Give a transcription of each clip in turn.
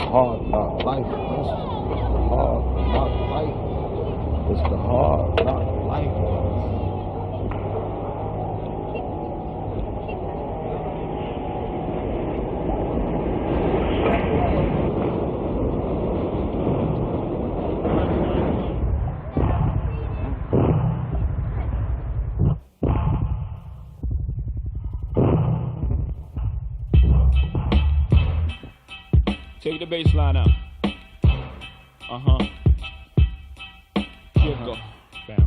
hard knock life. It's hard knock life. It's the hard knock life. Take the bass line out. Jiggle. Yeah.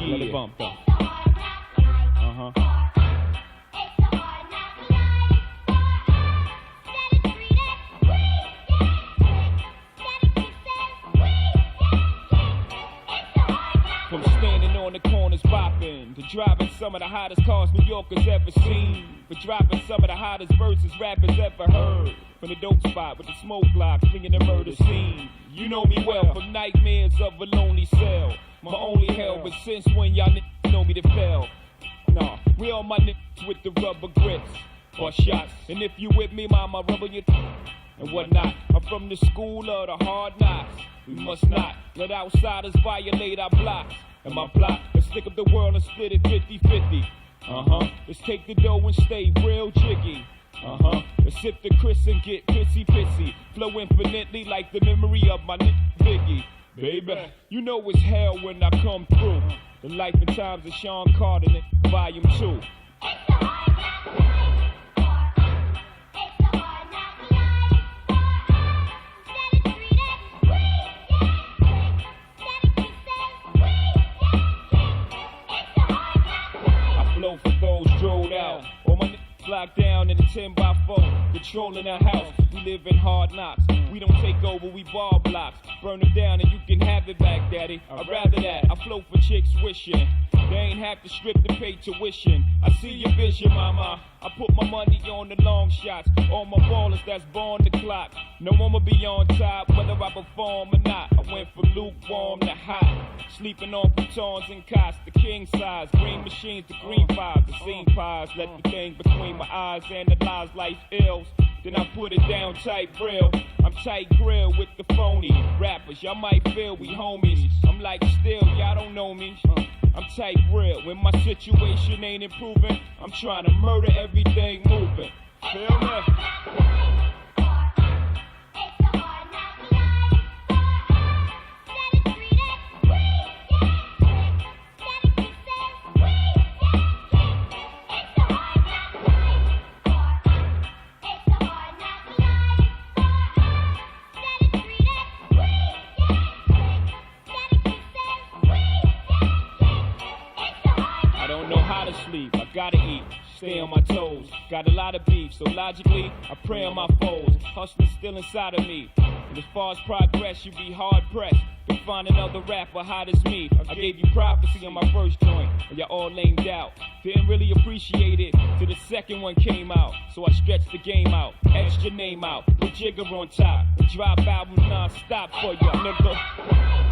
Let it bump though. From standing on the corners bopping to driving some of the hottest cars New Yorkers ever seen, for dropping some of the hottest verses rappers ever heard. From the dope spot with the smoke block, flinging the murder scene. You know me well from nightmares of a lonely cell. My only hell, but since when y'all niggas know me to fail? Nah, we all my niggas with the rubber grips or shots. And if you with me, mama, rubber your and whatnot. I'm from the school of the hard knocks. We must not let outsiders violate our blocks. And my block, let's stick up the world and split it 50-50. Let's take the dough and stay real jiggy. Let's sip the Chris and get pissy. Flow infinitely like the memory of my nigga Biggie. Baby, you know it's hell when I come through. The life and times of Sean Carter, volume 2. For those drilled out, all my niggas locked down in a 10x4, controlling the house. We live in hard knocks. We don't take over, we ball blocks. Burn them down and you can have it back, daddy. I'd rather that. I float for chicks wishing they ain't have to strip to pay tuition. I see your vision, mama. I put my money on the long shots. All my ballers that's born the clock. No one will be on top, whether I perform or not. I went from lukewarm to hot. Sleeping on futons and cots, the king size. Green machines, the green vibes, the scene pies. Let the thing between my eyes analyze life ills. Then I put it down tight real. I'm tight grill with the phony rappers. Y'all might feel we homies. I'm like still, y'all don't know me. I'm tight real. When my situation ain't improving, I'm trying to murder everything moving. Feel me? Sleep, I gotta eat, stay on my toes. Got a lot of beef, so logically, I pray on my foes. Hustling still inside of me. And as far as progress, you be hard pressed to find another rapper hot as me. I gave you prophecy on my first joint, and y'all all lamed out. Didn't really appreciate it till the second one came out. So I stretched the game out, etched your name out, put Jigger on top, and drop albums non-stop for ya, nigga.